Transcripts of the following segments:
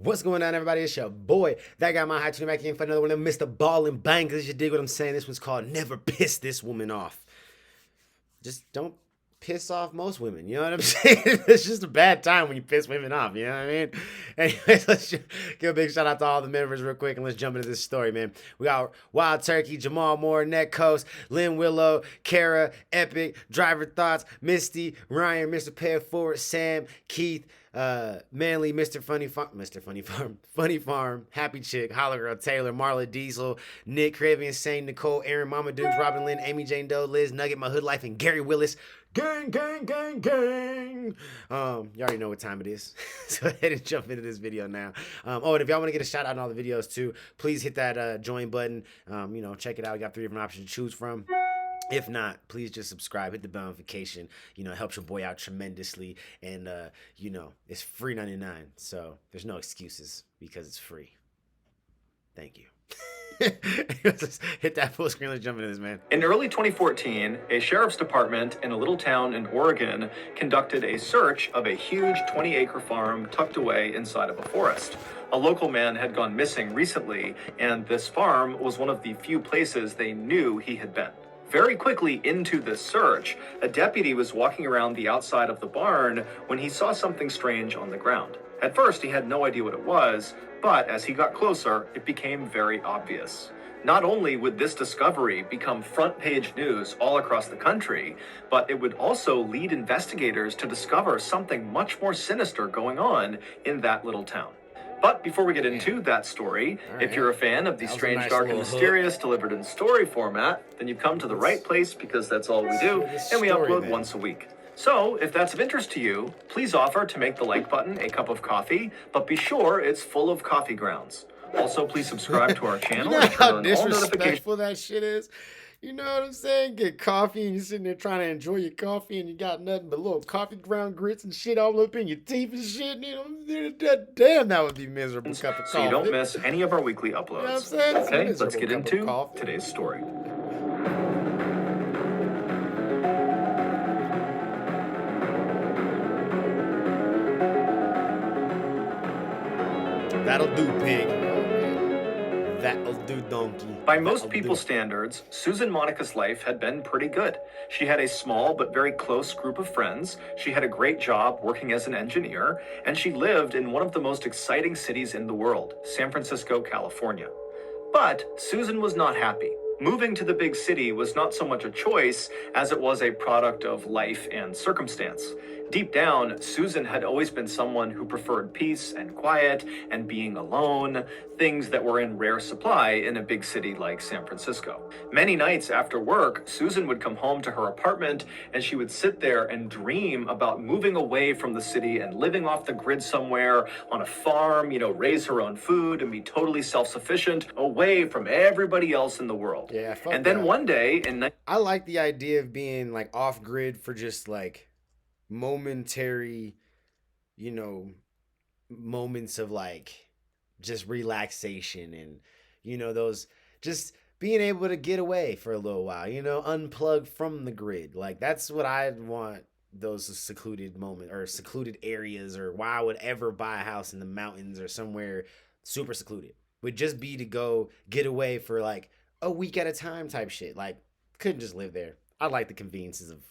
What's going on, everybody? It's your boy, that guy, my high tuning back in for another one of MrBallen bangers. You dig what I'm saying? This one's called Never Piss This Woman Off. Just don't piss off most women, you know what I'm saying? It's just a bad time when you piss women off, you know what I mean? Anyways, let's give a big shout out to all the members real quick and let's jump into this story, man. We got Wild Turkey, Jamal Moore, Net Coast, Lynn Willow, Kara, Epic, Driver Thoughts, Misty, Ryan, Mr. Pay It Forward, Sam, Keith, Manly, Mr. Funny Farm, Happy Chick, Holla Girl, Taylor, Marla Diesel, Nick, Craven, Insane, Nicole, Aaron, Mama Dukes, Robin Lynn, Amy Jane Doe, Liz, Nugget, My Hood Life, and Gary Willis. Gang, gang, gang, gang. You already know what time it is. So go ahead and jump into this video now. And if y'all want to get a shout out in all the videos too, please hit that join button. Check it out. We got 3 different options to choose from. If not, please just subscribe, hit the bell notification. It helps your boy out tremendously. And, it's free 99. So there's no excuses because it's free. Thank you. Hit that full screen. Let's jump into this, man. In early 2014, a sheriff's department in a little town in Oregon conducted a search of a huge 20-acre farm tucked away inside of a forest. A local man had gone missing recently, and this farm was one of the few places they knew he had been. Very quickly into this search, a deputy was walking around the outside of the barn when he saw something strange on the ground. At first, he had no idea what it was, but as he got closer, it became very obvious. Not only would this discovery become front-page news all across the country, but it would also lead investigators to discover something much more sinister going on in that little town. But before we get into that story, if you're a fan of the strange, dark, and mysterious delivered in story format, then you've come to the right place because that's all we do, and we upload once a week. So, if that's of interest to you, please offer to make the like button a cup of coffee, but be sure it's full of coffee grounds. Also, please subscribe to our channel You know and how turn on all notifications. disrespectful that shit is? You know what I'm saying? Get coffee and you're sitting there trying to enjoy your coffee and you got nothing but little coffee ground grits and shit all up in your teeth and shit. Damn, that would be miserable cup of coffee. So you don't miss any of our weekly uploads. You know what I'm saying? Okay, let's get into today's story. That'll do, pig. That'll do, donkey. By most people's standards, Susan Monica's life had been pretty good. She had a small but very close group of friends, she had a great job working as an engineer, and she lived in one of the most exciting cities in the world, San Francisco, California. But Susan was not happy. Moving to the big city was not so much a choice as it was a product of life and circumstance. Deep down, Susan had always been someone who preferred peace and quiet and being alone, things that were in rare supply in a big city like San Francisco. Many nights after work, Susan would come home to her apartment and she would sit there and dream about moving away from the city and living off the grid somewhere on a farm, raise her own food and be totally self-sufficient, away from everybody else in the world. Yeah, fuck and then that. one day I like the idea of being like off grid for just like momentary, moments of like just relaxation and those just being able to get away for a little while, unplug from the grid. Like that's what I'd want, those secluded moments or secluded areas, or why I would ever buy a house in the mountains or somewhere super secluded, would just be to go get away for like a week at a time type shit. Like couldn't just live there. I like the conveniences of,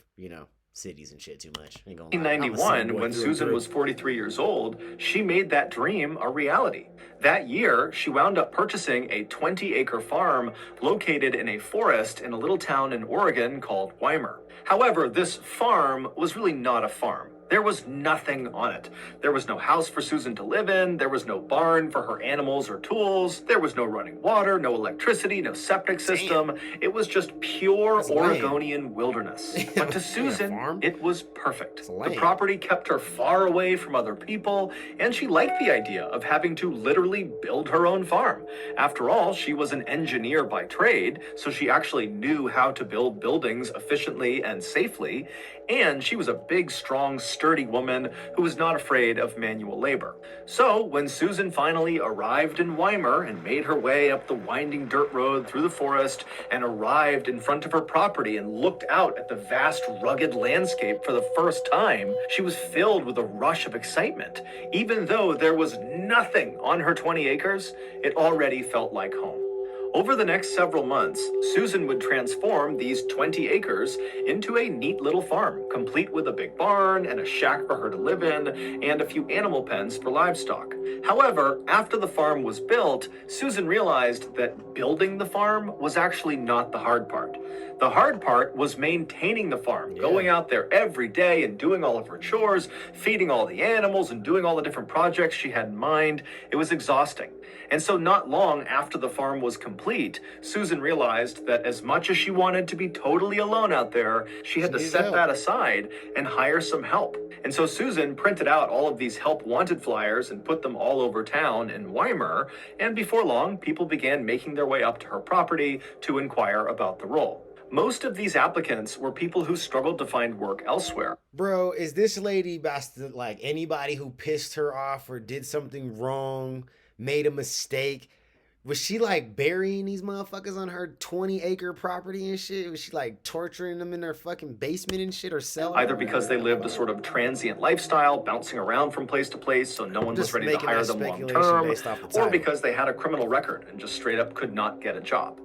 cities and shit too much. Ain't gonna lie. 1991, when Susan was 43 years old, she made that dream a reality. That year, she wound up purchasing a 20-acre farm located in a forest in a little town in Oregon called Weimar. However, this farm was really not a farm. There was nothing on it. There was no house for Susan to live in. There was no barn for her animals or tools. There was no running water, no electricity, no septic system. Damn. It was just pure Oregonian wilderness. But to Susan, it was perfect. The property kept her far away from other people, and she liked the idea of having to literally build her own farm. After all, she was an engineer by trade, so she actually knew how to build buildings efficiently and safely. And she was a big, strong, sturdy woman who was not afraid of manual labor. So, when Susan finally arrived in Weimar and made her way up the winding dirt road through the forest and arrived in front of her property and looked out at the vast, rugged landscape for the first time, she was filled with a rush of excitement. Even though there was nothing on her 20 acres, it already felt like home. Over the next several months, Susan would transform these 20 acres into a neat little farm, complete with a big barn and a shack for her to live in, and a few animal pens for livestock. However, after the farm was built, Susan realized that building the farm was actually not the hard part. The hard part was maintaining the farm, going out there every day and doing all of her chores, feeding all the animals and doing all the different projects she had in mind. It was exhausting. And so not long after the farm was complete, Susan realized that as much as she wanted to be totally alone out there, she had to set that aside and hire some help. And so Susan printed out all of these help wanted flyers and put them all over town in Weimar, and before long, people began making their way up to her property to inquire about the role. Most of these applicants were people who struggled to find work elsewhere. Bro, is this lady bastard like anybody who pissed her off or did something wrong, made a mistake? Was she like burying these motherfuckers on her 20-acre property and shit? Was she like torturing them in their fucking basement and shit or cellar? Either because they lived a sort of transient lifestyle, bouncing around from place to place, so no one was ready to hire them long term, or because they had a criminal record and just straight up could not get a job.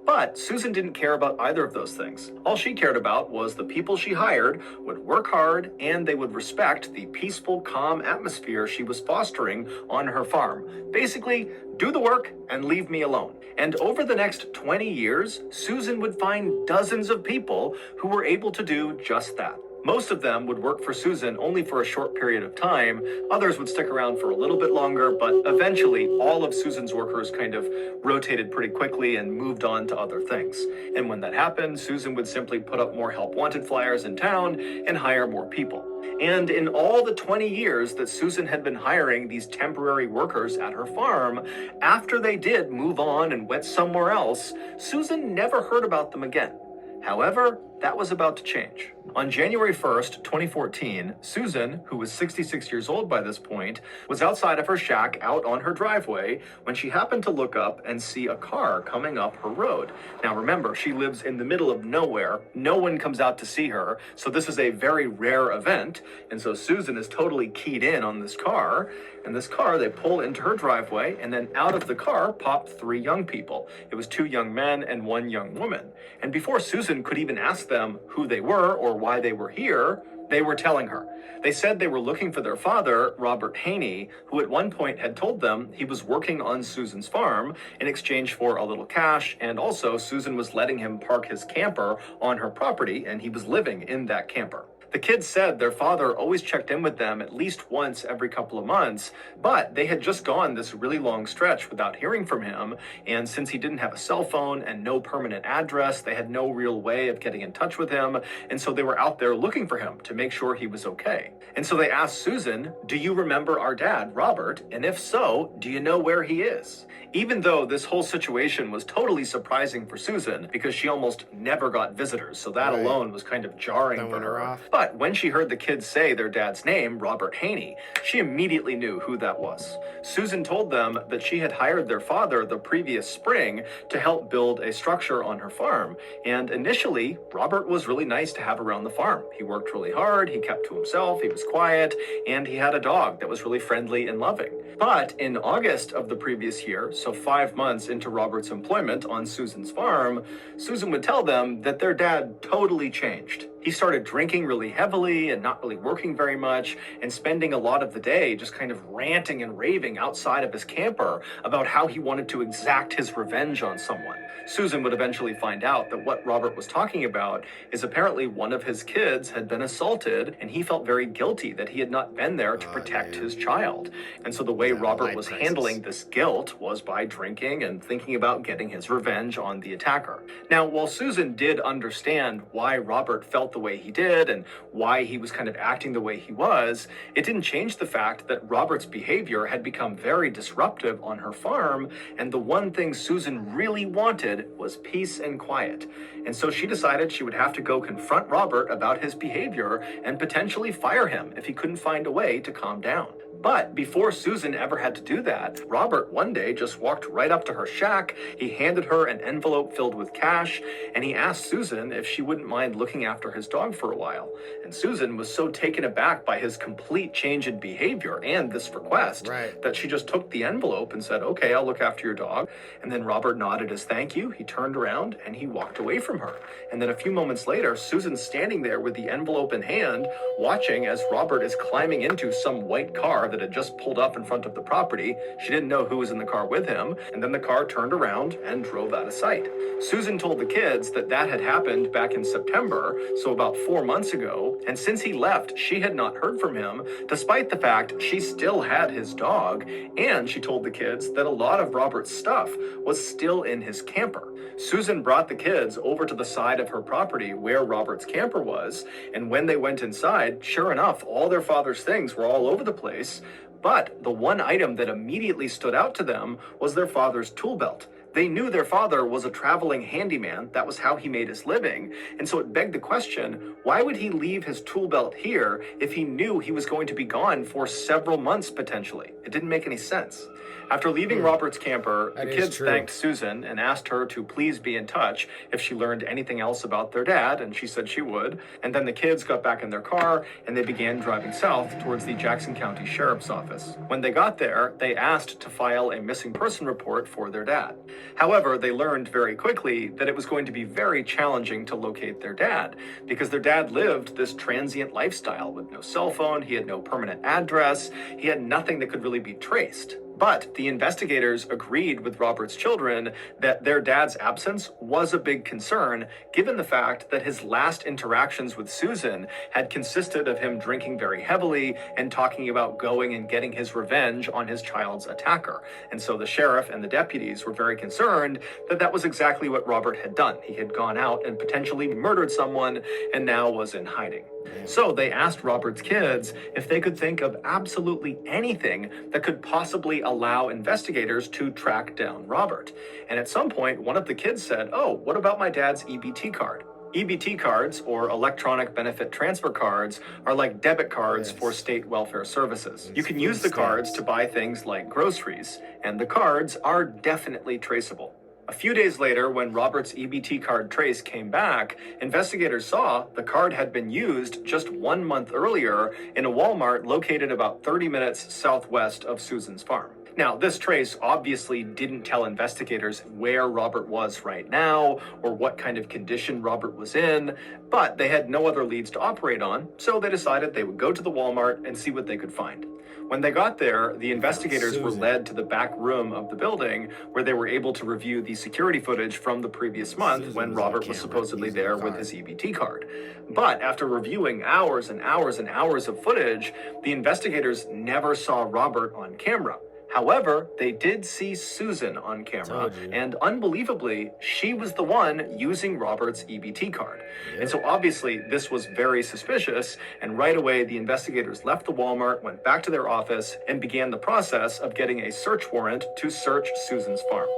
But Susan didn't care about either of those things. All she cared about was the people she hired would work hard and they would respect the peaceful, calm atmosphere she was fostering on her farm. Basically, do the work and leave me alone. And over the next 20 years, Susan would find dozens of people who were able to do just that. Most of them would work for Susan only for a short period of time. Others would stick around for a little bit longer, but eventually all of Susan's workers kind of rotated pretty quickly and moved on to other things. And when that happened, Susan would simply put up more help wanted flyers in town and hire more people. And in all the 20 years that Susan had been hiring these temporary workers at her farm, after they did move on and went somewhere else, Susan never heard about them again. However, that was about to change. On January 1st, 2014, Susan, who was 66 years old by this point, was outside of her shack out on her driveway when she happened to look up and see a car coming up her road. Now remember, she lives in the middle of nowhere. No one comes out to see her, so this is a very rare event. And so Susan is totally keyed in on this car. And this car, they pull into her driveway, and then out of the car popped 3 young people. It was 2 young men and 1 young woman. And before Susan could even ask them who they were or why they were here, they were telling her. They said they were looking for their father, Robert Haney, who at one point had told them he was working on Susan's farm in exchange for a little cash, and also Susan was letting him park his camper on her property, and he was living in that camper. The kids said their father always checked in with them at least once every couple of months, but they had just gone this really long stretch without hearing from him, and since he didn't have a cell phone and no permanent address, they had no real way of getting in touch with him, and so they were out there looking for him to make sure he was okay. And so they asked Susan, "Do you remember our dad, Robert? And if so, do you know where he is?" Even though this whole situation was totally surprising for Susan, because she almost never got visitors, so that alone was kind of jarring for her. But when she heard the kids say their dad's name, Robert Haney, she immediately knew who that was. Susan told them that she had hired their father the previous spring to help build a structure on her farm. And initially, Robert was really nice to have around the farm. He worked really hard, he kept to himself, he was quiet, and he had a dog that was really friendly and loving. But in August of the previous year, so 5 months into Robert's employment on Susan's farm, Susan would tell them that their dad totally changed. He started drinking really heavily and not really working very much, and spending a lot of the day just kind of ranting and raving outside of his camper about how he wanted to exact his revenge on someone. Susan would eventually find out that what Robert was talking about is apparently one of his kids had been assaulted, and he felt very guilty that he had not been there to protect his child. And so the way Robert was handling this guilt was by drinking and thinking about getting his revenge on the attacker. Now, while Susan did understand why Robert felt felt the way he did and why he was kind of acting the way he was, it didn't change the fact that Robert's behavior had become very disruptive on her farm, and the one thing Susan really wanted was peace and quiet. And so she decided she would have to go confront Robert about his behavior and potentially fire him if he couldn't find a way to calm down. But before Susan ever had to do that, Robert one day just walked right up to her shack. He handed her an envelope filled with cash, and he asked Susan if she wouldn't mind looking after his dog for a while. And Susan was so taken aback by his complete change in behavior and this request that she just took the envelope and said, "Okay, I'll look after your dog." And then Robert nodded as thank you. He turned around and he walked away from her. And then a few moments later, Susan's standing there with the envelope in hand, watching as Robert is climbing into some white car that had just pulled up in front of the property. She didn't know who was in the car with him, and then the car turned around and drove out of sight. Susan told the kids that that had happened back in September, so about 4 months ago, and since he left, she had not heard from him, despite the fact she still had his dog, and she told the kids that a lot of Robert's stuff was still in his camper. Susan brought the kids over to the side of her property where Robert's camper was, and when they went inside, sure enough, all their father's things were all over the place. But the one item that immediately stood out to them was their father's tool belt. They knew their father was a traveling handyman. That was how he made his living. And so it begged the question, why would he leave his tool belt here if he knew he was going to be gone for several months potentially? It didn't make any sense. After leaving Robert's camper, the kids thanked Susan and asked her to please be in touch if she learned anything else about their dad, and she said she would. And then the kids got back in their car and they began driving south towards the Jackson County Sheriff's Office. When they got there, they asked to file a missing person report for their dad. However, they learned very quickly that it was going to be very challenging to locate their dad because their dad lived this transient lifestyle with no cell phone, he had no permanent address, he had nothing that could really be traced. But the investigators agreed with Robert's children that their dad's absence was a big concern, given the fact that his last interactions with Susan had consisted of him drinking very heavily and talking about going and getting his revenge on his child's attacker. And so the sheriff and the deputies were very concerned that that was exactly what Robert had done. He had gone out and potentially murdered someone and now was in hiding. So they asked Robert's kids if they could think of absolutely anything that could possibly allow investigators to track down Robert. And at some point, one of the kids said, "Oh, what about my dad's EBT card?" EBT cards, or electronic benefit transfer cards, are like debit cards for state welfare services. You can use the cards to buy things like groceries, and the cards are definitely traceable. A few days later, when Robert's EBT card trace came back, investigators saw the card had been used just 1 month earlier in a Walmart located about 30 minutes southwest of Susan's farm. Now, this trace obviously didn't tell investigators where Robert was right now or what kind of condition Robert was in, but they had no other leads to operate on, so they decided they would go to the Walmart and see what they could find. When they got there, the investigators were led to the back room of the building where they were able to review the security footage from the previous month when Robert was supposedly there with his EBT card. But after reviewing hours and hours and hours of footage, the investigators never saw Robert on camera. However, they did see Susan on camera, and unbelievably, she was the one using Robert's EBT card. And so obviously, this was very suspicious, and right away, the investigators left the Walmart, went back to their office, and began the process of getting a search warrant to search Susan's farm.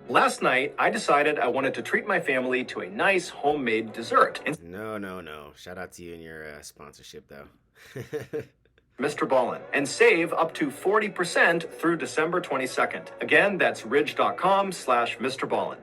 Last night, I decided I wanted to treat my family to a nice homemade dessert. No. Shout out to you and your sponsorship, though. MrBallen, and save up to 40% through December 22nd. Again, that's ridge.com/MrBallen.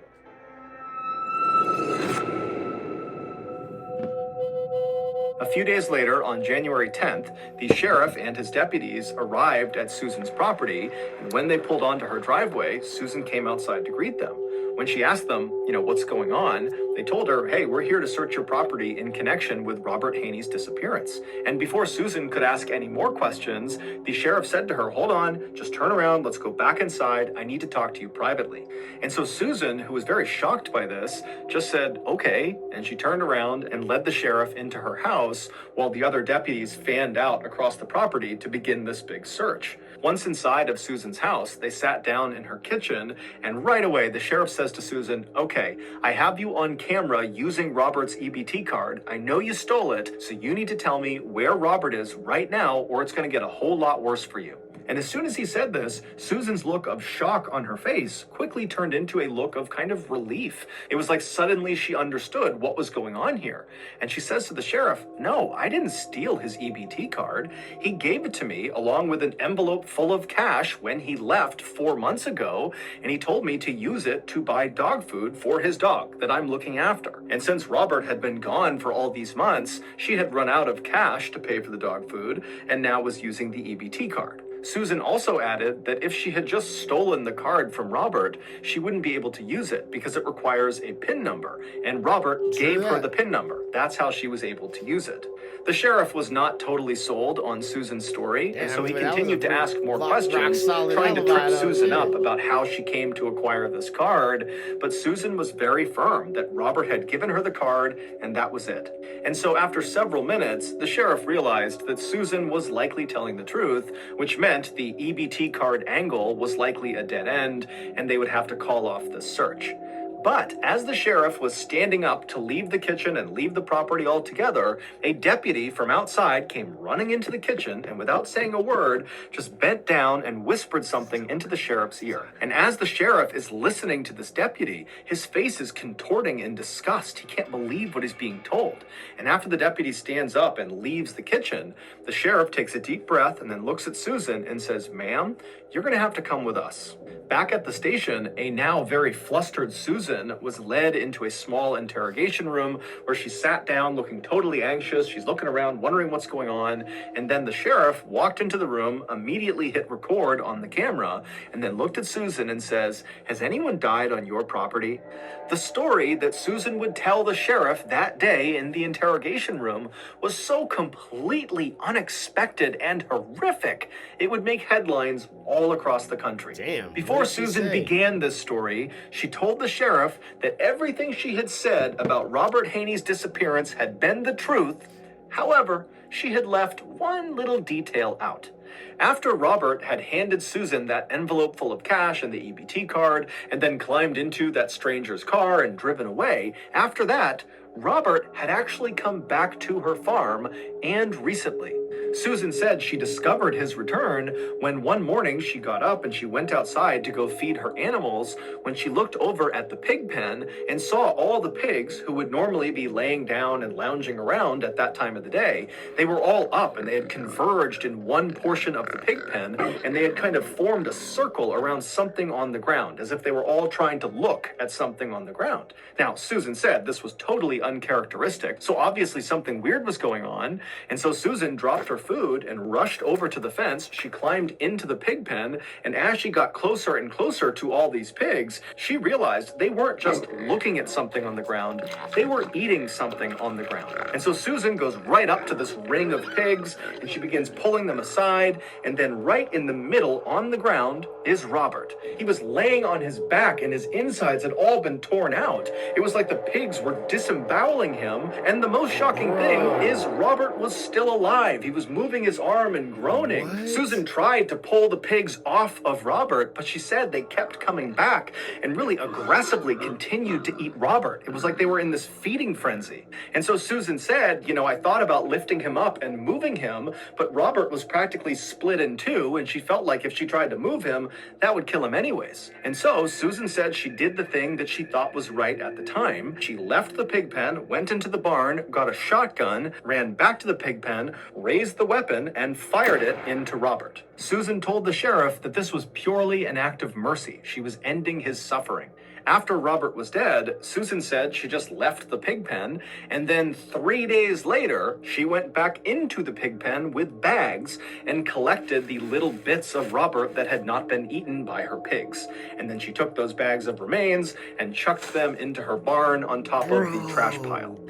A few days later, on January 10th, the sheriff and his deputies arrived at Susan's property, and when they pulled onto her driveway, Susan came outside to greet them. When she asked them, what's going on, they told her, "Hey, we're here to search your property in connection with Robert Haney's disappearance." And before Susan could ask any more questions, the sheriff said to her, "Hold on, just turn around, let's go back inside, I need to talk to you privately." And so Susan, who was very shocked by this, just said, "Okay," and she turned around and led the sheriff into her house while the other deputies fanned out across the property to begin this big search. Once inside of Susan's house, they sat down in her kitchen, and right away the sheriff says to Susan, "Okay, I have you on camera using Robert's EBT card. I know you stole it, so you need to tell me where Robert is right now, or it's going to get a whole lot worse for you." And as soon as he said this, Susan's look of shock on her face quickly turned into a look of kind of relief. It was like suddenly she understood what was going on here. And she says to the sheriff, "No, I didn't steal his EBT card. He gave it to me along with an envelope full of cash when he left 4 months ago, and he told me to use it to buy dog food for his dog that I'm looking after. And since Robert had been gone for all these months, she had run out of cash to pay for the dog food and now was using the EBT card." Susan also added that if she had just stolen the card from Robert, she wouldn't be able to use it because it requires a PIN number, and Robert gave her the PIN number. That's how she was able to use it. The sheriff was not totally sold on Susan's story, and so he continued to ask more questions, trying to trip Susan up about how she came to acquire this card, but Susan was very firm that Robert had given her the card, and that was it. And so after several minutes, the sheriff realized that Susan was likely telling the truth, which meant the EBT card angle was likely a dead end, and they would have to call off this search. But as the sheriff was standing up to leave the kitchen and leave the property altogether, a deputy from outside came running into the kitchen and without saying a word, just bent down and whispered something into the sheriff's ear. And as the sheriff is listening to this deputy, his face is contorting in disgust. He can't believe what he's being told. And after the deputy stands up and leaves the kitchen, the sheriff takes a deep breath and then looks at Susan and says, "Ma'am, you're going to have to come with us." Back at the station, a now very flustered Susan was led into a small interrogation room where she sat down looking totally anxious. She's looking around, wondering what's going on. And then the sheriff walked into the room, immediately hit record on the camera, and then looked at Susan and says, "Has anyone died on your property?" The story that Susan would tell the sheriff that day in the interrogation room was so completely unexpected and horrific, it would make headlines all across the country. Damn. Before Susan began this story, she told the sheriff that everything she had said about Robert Haney's disappearance had been the truth. However, she had left one little detail out. After Robert had handed Susan that envelope full of cash and the EBT card, and then climbed into that stranger's car and driven away, after that, Robert had actually come back to her farm, and recently. Susan said she discovered his return when one morning she got up and she went outside to go feed her animals when she looked over at the pig pen and saw all the pigs who would normally be laying down and lounging around at that time of the day. They were all up and they had converged in one portion of the pig pen, and they had kind of formed a circle around something on the ground, as if they were all trying to look at something on the ground. Now, Susan said this was totally uncharacteristic, so obviously something weird was going on, and so Susan dropped her food and rushed over to the fence. She climbed into the pig pen, and as she got closer and closer to all these pigs, she realized they weren't just looking at something on the ground, they were eating something on the ground. And so Susan goes right up to this ring of pigs, and she begins pulling them aside, and then right in the middle on the ground is Robert. He was laying on his back, and his insides had all been torn out. It was like the pigs were disemboweling him, and the most shocking thing is Robert was still alive. He was moving his arm and groaning. What? Susan tried to pull the pigs off of Robert, but she said they kept coming back and really aggressively continued to eat Robert. It was like they were in this feeding frenzy. And so Susan said, I thought about lifting him up and moving him, but Robert was practically split in two, and she felt like if she tried to move him, that would kill him anyways. And so Susan said she did the thing that she thought was right at the time. She left the pig pen, went into the barn, got a shotgun, ran back to the pig pen, raised the weapon, and fired it into Robert. Susan told the sheriff that this was purely an act of mercy. She was ending his suffering. After Robert was dead, Susan said she just left the pig pen, and then 3 days later, she went back into the pig pen with bags and collected the little bits of Robert that had not been eaten by her pigs. And then she took those bags of remains and chucked them into her barn on top of the trash pile.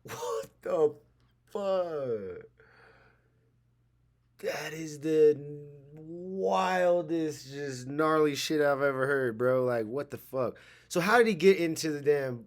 What the fuck? That is the wildest, just gnarly shit I've ever heard, bro. Like, what the fuck? So how did he get into the damn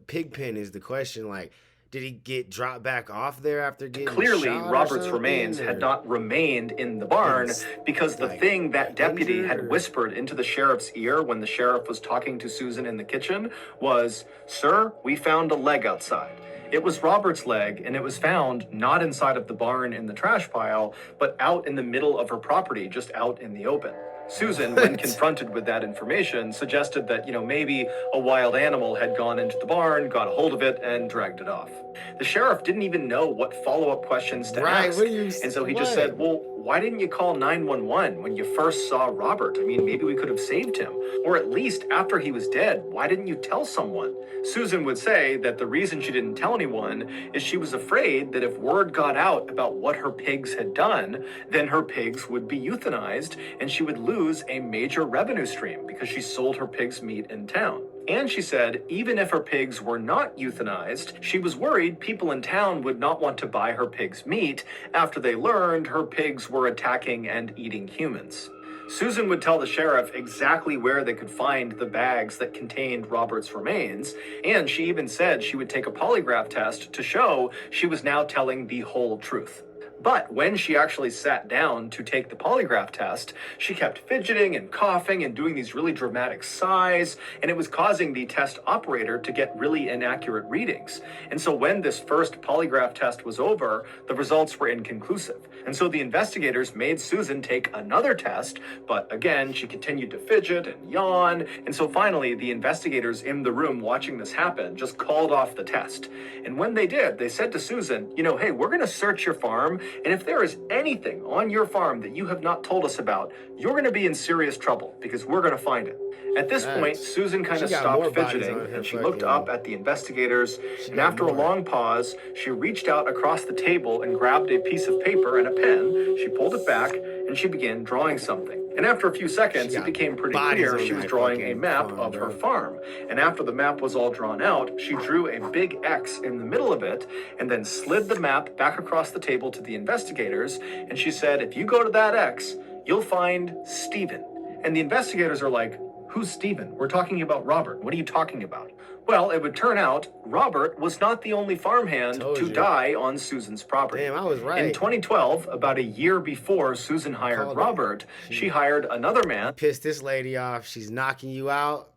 pig pen is the question. Like, Did he get dropped back off there after getting Clearly, shot or Robert's something, remains or had not remained in the barn was, because the like, thing that deputy injured, had or- whispered into the sheriff's ear when the sheriff was talking to Susan in the kitchen was, "Sir, we found a leg outside." It was Robert's leg, and it was found not inside of the barn in the trash pile, but out in the middle of her property, just out in the open. Susan, when What? confronted with that information, suggested that, maybe a wild animal had gone into the barn, got a hold of it, and dragged it off. The sheriff didn't even know what follow-up questions to Right, ask. what do you- And so he just what? said, "Well, why didn't you call 911 when you first saw Robert? I mean, maybe we could have saved him. Or at least after he was dead, why didn't you tell someone?" Susan would say that the reason she didn't tell anyone is she was afraid that if word got out about what her pigs had done, then her pigs would be euthanized and she would lose a major revenue stream because she sold her pigs' meat in town. And she said even if her pigs were not euthanized, she was worried people in town would not want to buy her pigs' meat after they learned her pigs were attacking and eating humans. Susan would tell the sheriff exactly where they could find the bags that contained Robert's remains, and she even said she would take a polygraph test to show she was now telling the whole truth. But when she actually sat down to take the polygraph test, she kept fidgeting and coughing and doing these really dramatic sighs, and it was causing the test operator to get really inaccurate readings. And so when this first polygraph test was over, the results were inconclusive. And so the investigators made Susan take another test, but again, she continued to fidget and yawn. And so finally, the investigators in the room watching this happen just called off the test. And when they did, they said to Susan, hey, we're going to search your farm, and if there is anything on your farm that you have not told us about, you're going to be in serious trouble because we're going to find it. At this point, Susan kind of stopped fidgeting and she looked up at the investigators, and after a long pause, she reached out across the table and grabbed a piece of paper and a pen. She pulled it back and she began drawing something. And after a few seconds, it became pretty clear she was drawing a map of her farm. And after the map was all drawn out, she drew a big X in the middle of it and then slid the map back across the table to the investigators. And she said, "If you go to that X, you'll find Stephen." And the investigators are like, "Who's Stephen? We're talking about Robert. What are you talking about?" Well, it would turn out Robert was not the only farmhand to die on Susan's property. Damn, I was right. In 2012, about a year before Susan hired Robert, she hired another man. Pissed this lady off. She's knocking you out,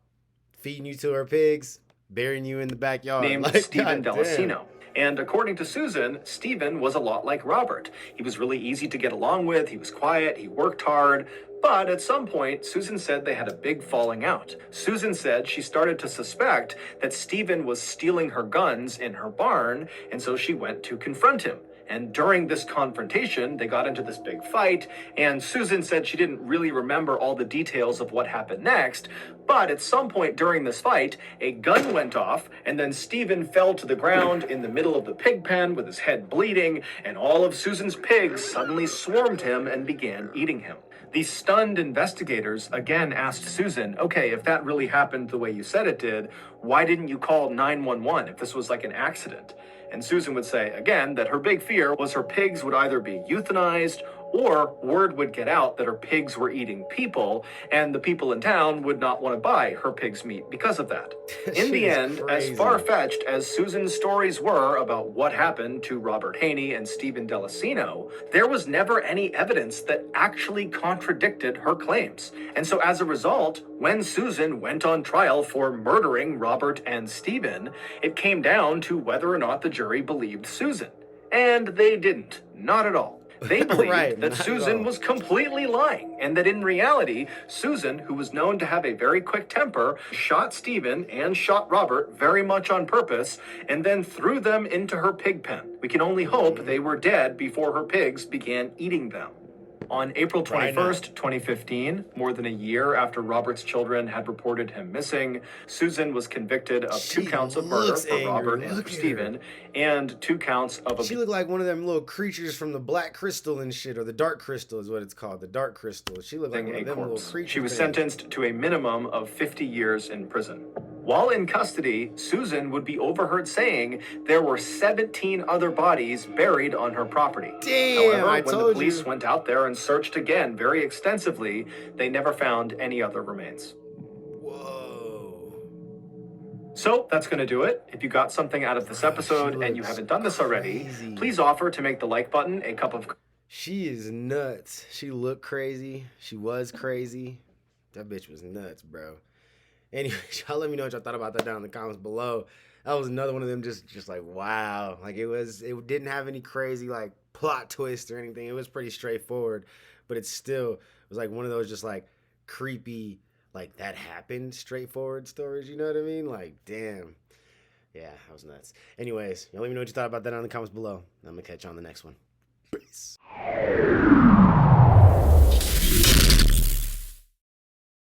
feeding you to her pigs, burying you in the backyard. Named Stephen Delacino. And according to Susan, Stephen was a lot like Robert. He was really easy to get along with, he was quiet, he worked hard. But at some point, Susan said they had a big falling out. Susan said she started to suspect that Stephen was stealing her guns in her barn, and so she went to confront him. And during this confrontation, they got into this big fight, and Susan said she didn't really remember all the details of what happened next, but at some point during this fight, a gun went off, and then Stephen fell to the ground in the middle of the pig pen with his head bleeding, and all of Susan's pigs suddenly swarmed him and began eating him. The stunned investigators again asked Susan, "Okay, if that really happened the way you said it did, why didn't you call 911 if this was like an accident?" And Susan would say, again, that her big fear was her pigs would either be euthanized or word would get out that her pigs were eating people, and the people in town would not want to buy her pig's meat because of that. In the end, as far-fetched as Susan's stories were about what happened to Robert Haney and Stephen Delacino, there was never any evidence that actually contradicted her claims. And so as a result, when Susan went on trial for murdering Robert and Stephen, it came down to whether or not the jury believed Susan. And they didn't. Not at all. They believed that Susan was completely lying, and that in reality, Susan, who was known to have a very quick temper, shot Stephen and shot Robert very much on purpose, and then threw them into her pig pen. We can only hope they were dead before her pigs began eating them. On April 21st, 2015, more than a year after Robert's children had reported him missing, Susan was convicted of 2 counts of murder for Robert and for Stephen, and 2 counts of... She looked like one of them little creatures from the Black Crystal and shit, or the Dark Crystal is what it's called, the Dark Crystal. She looked like one of them little creatures. She was sentenced to a minimum of 50 years in prison. While in custody, Susan would be overheard saying there were 17 other bodies buried on her property. Damn, However, when the police went out there and searched again very extensively, they never found any other remains. Whoa. So that's going to do it. If you got something out of this episode and you looks haven't done this already, crazy. please offer to make the like button a cup of. She is nuts. She looked crazy. She was crazy. That bitch was nuts, bro. Anyway, y'all let me know what y'all thought about that down in the comments below. That was another one of them just like, wow. Like it didn't have any crazy like plot twist or anything. It was pretty straightforward, but it still was like one of those just like creepy, like that happened straightforward stories. You know what I mean? Like, damn. Yeah, that was nuts. Anyways, y'all let me know what you thought about that down in the comments below. I'm gonna catch you on the next one. Peace.